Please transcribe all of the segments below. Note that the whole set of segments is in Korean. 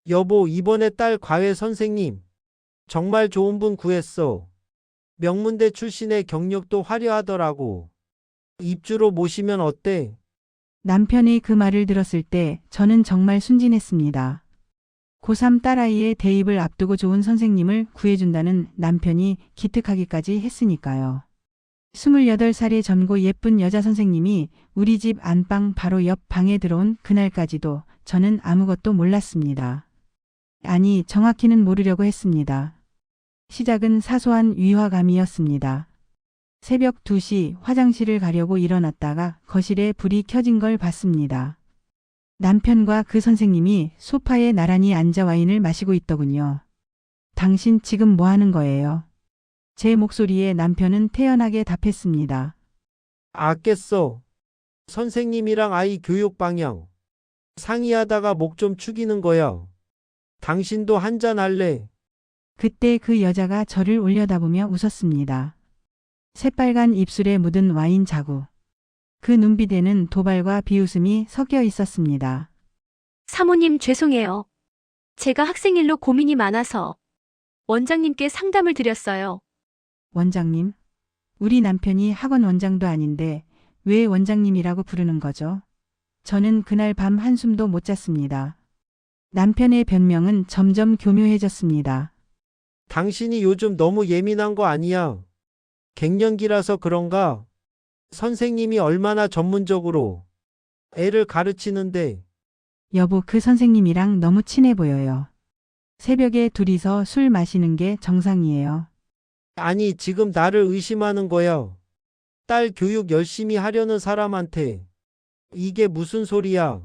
여보, 이번에 딸 과외 선생님 정말 좋은 분 구했어. 명문대 출신의 경력도 화려하더라고. 입주로 모시면 어때? 남편의 그 말을 들었을 때 저는 정말 순진했습니다. 고3 딸아이의 대입을 앞두고 좋은 선생님을 구해준다는 남편이 기특하기까지 했으니까요. 28살의 젊고 예쁜 여자 선생님이 우리 집 안방 바로 옆 방에 들어온 그날까지도 저는 아무것도 몰랐습니다. 아니, 정확히는 모르려고 했습니다. 시작은 사소한 위화감이었습니다. 새벽 2시 화장실을 가려고 일어났다가 거실에 불이 켜진 걸 봤습니다. 남편과 그 선생님이 소파에 나란히 앉아 와인을 마시고 있더군요. 당신 지금 뭐 하는 거예요? 제 목소리에 남편은 태연하게 답했습니다. 알겠어. 선생님이랑 아이 교육 방향 상의하다가 목 좀 축이는 거야. 당신도 한잔 할래? 그때 그 여자가 저를 올려다보며 웃었습니다. 새빨간 입술에 묻은 와인 자국. 그 눈빛에는 도발과 비웃음이 섞여 있었습니다. 사모님 죄송해요. 제가 학생일로 고민이 많아서 원장님께 상담을 드렸어요. 원장님? 우리 남편이 학원 원장도 아닌데 왜 원장님이라고 부르는 거죠? 저는 그날 밤 한숨도 못 잤습니다. 남편의 변명은 점점 교묘해졌습니다. 당신이 요즘 너무 예민한 거 아니야? 갱년기라서 그런가? 선생님이 얼마나 전문적으로 애를 가르치는데. 여보, 그 선생님이랑 너무 친해 보여요. 새벽에 둘이서 술 마시는 게 정상이에요. 아니, 지금 나를 의심하는 거야. 딸 교육 열심히 하려는 사람한테. 이게 무슨 소리야?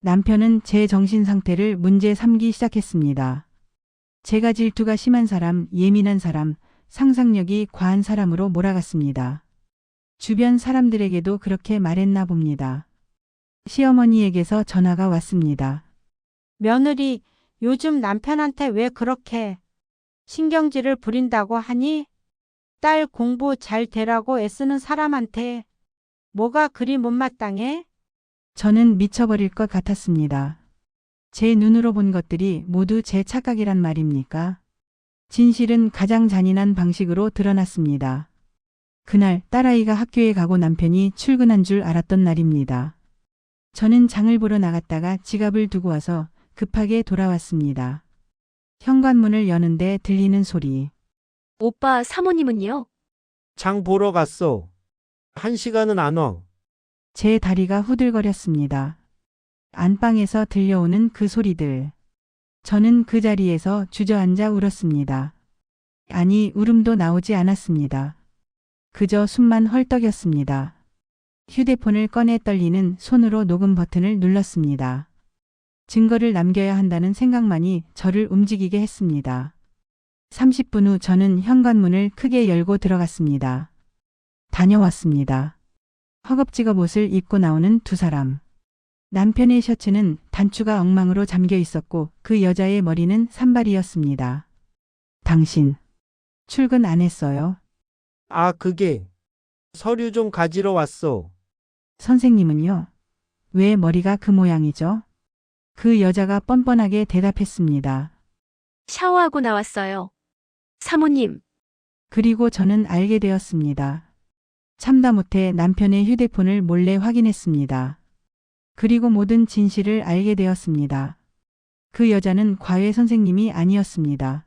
남편은 제 정신 상태를 문제 삼기 시작했습니다. 제가 질투가 심한 사람, 예민한 사람, 상상력이 과한 사람으로 몰아갔습니다. 주변 사람들에게도 그렇게 말했나 봅니다. 시어머니에게서 전화가 왔습니다. 며느리, 요즘 남편한테 왜 그렇게 신경질을 부린다고 하니? 딸 공부 잘 되라고 애쓰는 사람한테 뭐가 그리 못마땅해? 저는 미쳐버릴 것 같았습니다. 제 눈으로 본 것들이 모두 제 착각이란 말입니까? 진실은 가장 잔인한 방식으로 드러났습니다. 그날 딸아이가 학교에 가고 남편이 출근한 줄 알았던 날입니다. 저는 장을 보러 나갔다가 지갑을 두고 와서 급하게 돌아왔습니다. 현관문을 여는데 들리는 소리. 오빠 사모님은요? 장 보러 갔어. 1시간은 안 와. 제 다리가 후들거렸습니다. 안방에서 들려오는 그 소리들. 저는 그 자리에서 주저앉아 울었습니다. 아니, 울음도 나오지 않았습니다. 그저 숨만 헐떡였습니다. 휴대폰을 꺼내 떨리는 손으로 녹음 버튼을 눌렀습니다. 증거를 남겨야 한다는 생각만이 저를 움직이게 했습니다. 30분 후 저는 현관문을 크게 열고 들어갔습니다. 다녀왔습니다. 허겁지겁 옷을 입고 나오는 두 사람. 남편의 셔츠는 단추가 엉망으로 잠겨 있었고 그 여자의 머리는 산발이었습니다. 당신, 출근 안 했어요? 아, 그게 서류 좀 가지러 왔어. 선생님은요? 왜 머리가 그 모양이죠? 그 여자가 뻔뻔하게 대답했습니다. 샤워하고 나왔어요. 사모님, 그리고 저는 알게 되었습니다. 참다 못해 남편의 휴대폰을 몰래 확인했습니다. 그리고 모든 진실을 알게 되었습니다. 그 여자는 과외 선생님이 아니었습니다.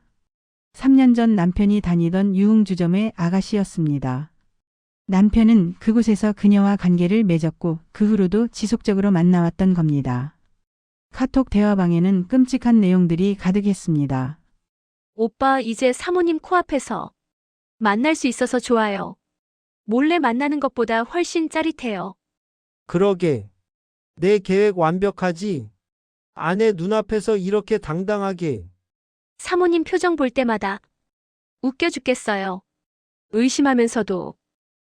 3년 전 남편이 다니던 유흥주점의 아가씨였습니다. 남편은 그곳에서 그녀와 관계를 맺었고 그 후로도 지속적으로 만나왔던 겁니다. 카톡 대화방에는 끔찍한 내용들이 가득했습니다. 오빠 이제 사모님 코앞에서 만날 수 있어서 좋아요. 몰래 만나는 것보다 훨씬 짜릿해요. 그러게. 내 계획 완벽하지? 아내 눈앞에서 이렇게 당당하게. 사모님 표정 볼 때마다 웃겨 죽겠어요. 의심하면서도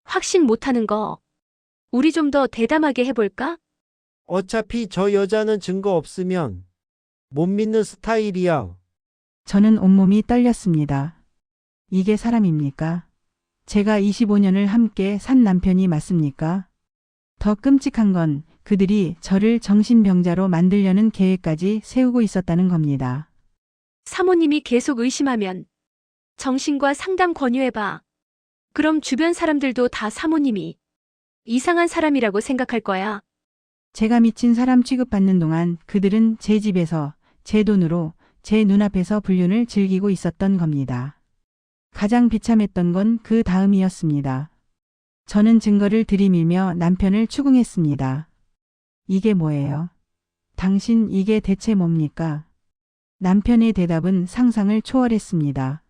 확신 못하는 거 우리 좀 더 대담하게 해볼까? 어차피 저 여자는 증거 없으면 못 믿는 스타일이야. 저는 온몸이 떨렸습니다. 이게 사람입니까? 제가 25년을 함께 산 남편이 맞습니까? 더 끔찍한 건 그들이 저를 정신병자로 만들려는 계획까지 세우고 있었다는 겁니다. 사모님이 계속 의심하면 정신과 상담 권유해봐. 그럼 주변 사람들도 다 사모님이 이상한 사람이라고 생각할 거야. 제가 미친 사람 취급받는 동안 그들은 제 집에서 제 돈으로 제 눈앞에서 불륜을 즐기고 있었던 겁니다. 가장 비참했던 건 그 다음이었습니다. 저는 증거를 들이밀며 남편을 추궁했습니다. 이게 뭐예요? 당신 이게 대체 뭡니까? 남편의 대답은 상상을 초월했습니다.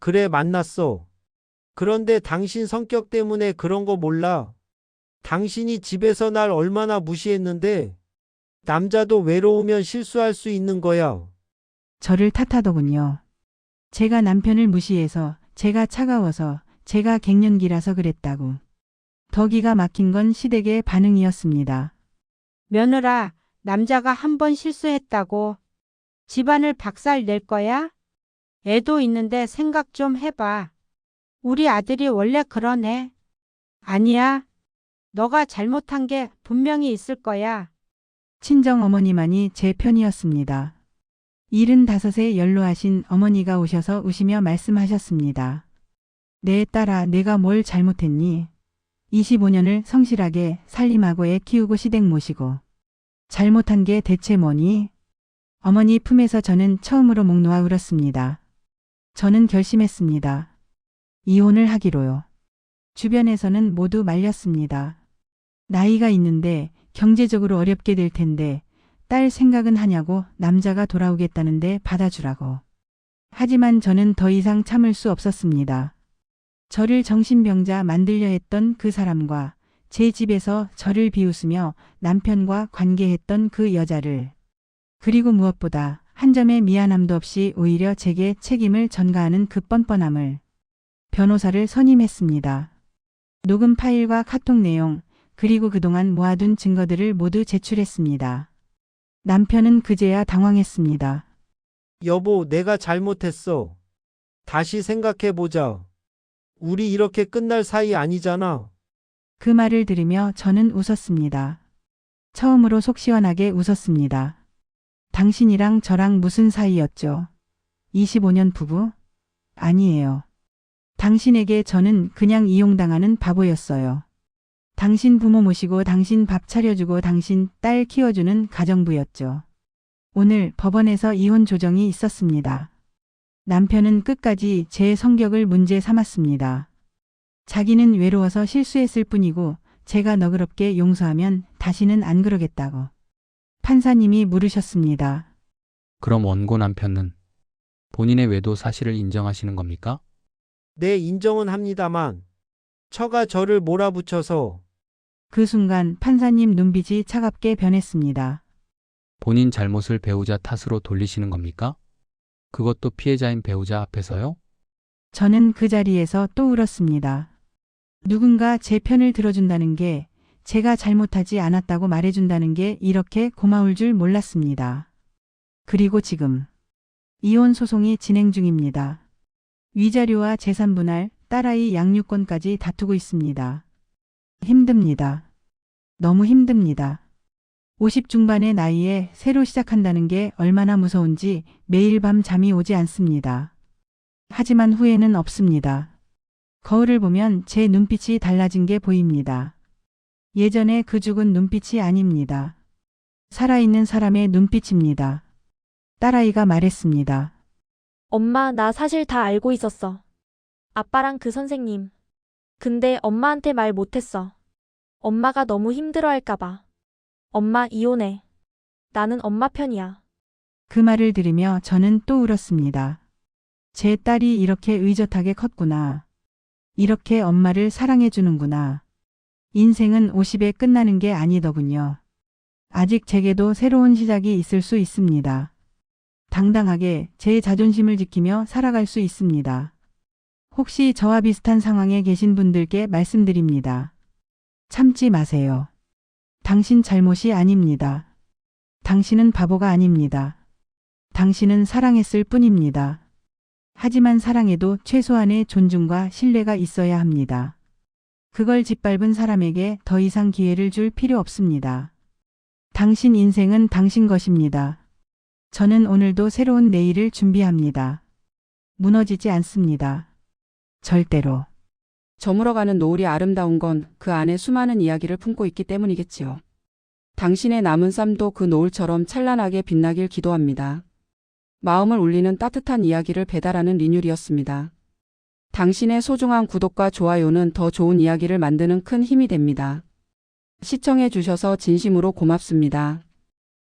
그래, 만났어. 그런데 당신 성격 때문에 그런 거 몰라. 당신이 집에서 날 얼마나 무시했는데 남자도 외로우면 실수할 수 있는 거야. 저를 탓하더군요. 제가 남편을 무시해서, 제가 차가워서, 제가 갱년기라서 그랬다고. 더 기가 막힌 건 시댁의 반응이었습니다. 며느라, 남자가 한 번 실수했다고 집안을 박살 낼 거야? 애도 있는데 생각 좀 해봐. 우리 아들이 원래 그런 애. 아니야. 너가 잘못한 게 분명히 있을 거야. 친정 어머니만이 제 편이었습니다. 75세 연로하신 어머니가 오셔서 우시며 말씀하셨습니다. 내 딸아, 내가 뭘 잘못했니? 25년을 성실하게 살림하고 애 키우고 시댁 모시고. 잘못한 게 대체 뭐니? 어머니 품에서 저는 처음으로 목 놓아 울었습니다. 저는 결심했습니다. 이혼을 하기로요. 주변에서는 모두 말렸습니다. 나이가 있는데 경제적으로 어렵게 될 텐데 딸 생각은 하냐고 남자가 돌아오겠다는데 받아주라고. 하지만 저는 더 이상 참을 수 없었습니다. 저를 정신병자 만들려 했던 그 사람과 제 집에서 저를 비웃으며 남편과 관계했던 그 여자를, 그리고 무엇보다 한 점의 미안함도 없이 오히려 제게 책임을 전가하는 그 뻔뻔함을, 변호사를 선임했습니다. 녹음 파일과 카톡 내용, 그리고 그동안 모아둔 증거들을 모두 제출했습니다. 남편은 그제야 당황했습니다. 여보, 내가 잘못했어. 다시 생각해보자. 우리 이렇게 끝날 사이 아니잖아. 그 말을 들으며 저는 웃었습니다. 처음으로 속 시원하게 웃었습니다. 당신이랑 저랑 무슨 사이였죠? 25년 부부? 아니에요. 당신에게 저는 그냥 이용당하는 바보였어요. 당신 부모 모시고 당신 밥 차려주고 당신 딸 키워주는 가정부였죠. 오늘 법원에서 이혼 조정이 있었습니다. 남편은 끝까지 제 성격을 문제 삼았습니다. 자기는 외로워서 실수했을 뿐이고 제가 너그럽게 용서하면 다시는 안 그러겠다고. 판사님이 물으셨습니다. 그럼 원고 남편은 본인의 외도 사실을 인정하시는 겁니까? 네, 인정은 합니다만 처가 저를 몰아붙여서. 그 순간 판사님 눈빛이 차갑게 변했습니다. 본인 잘못을 배우자 탓으로 돌리시는 겁니까? 그것도 피해자인 배우자 앞에서요? 저는 그 자리에서 또 울었습니다. 누군가 제 편을 들어준다는 게, 제가 잘못하지 않았다고 말해준다는 게 이렇게 고마울 줄 몰랐습니다. 그리고 지금 이혼 소송이 진행 중입니다. 위자료와 재산 분할, 딸아이 양육권까지 다투고 있습니다. 힘듭니다. 너무 힘듭니다. 50 중반의 나이에 새로 시작한다는 게 얼마나 무서운지 매일 밤 잠이 오지 않습니다. 하지만 후회는 없습니다. 거울을 보면 제 눈빛이 달라진 게 보입니다. 예전에 그 죽은 눈빛이 아닙니다. 살아있는 사람의 눈빛입니다. 딸아이가 말했습니다. 엄마, 나 사실 다 알고 있었어. 아빠랑 그 선생님. 근데 엄마한테 말 못했어. 엄마가 너무 힘들어할까봐. 엄마 이혼해. 나는 엄마 편이야. 그 말을 들으며 저는 또 울었습니다. 제 딸이 이렇게 의젓하게 컸구나. 이렇게 엄마를 사랑해주는구나. 인생은 50에 끝나는 게 아니더군요. 아직 제게도 새로운 시작이 있을 수 있습니다. 당당하게 제 자존심을 지키며 살아갈 수 있습니다. 혹시 저와 비슷한 상황에 계신 분들께 말씀드립니다. 참지 마세요. 당신 잘못이 아닙니다. 당신은 바보가 아닙니다. 당신은 사랑했을 뿐입니다. 하지만 사랑에도 최소한의 존중과 신뢰가 있어야 합니다. 그걸 짓밟은 사람에게 더 이상 기회를 줄 필요 없습니다. 당신 인생은 당신 것입니다. 저는 오늘도 새로운 내일을 준비합니다. 무너지지 않습니다. 절대로. 저물어가는 노을이 아름다운 건 그 안에 수많은 이야기를 품고 있기 때문이겠지요. 당신의 남은 삶도 그 노을처럼 찬란하게 빛나길 기도합니다. 마음을 울리는 따뜻한 이야기를 배달하는 린율이었습니다. 당신의 소중한 구독과 좋아요는 더 좋은 이야기를 만드는 큰 힘이 됩니다. 시청해 주셔서 진심으로 고맙습니다.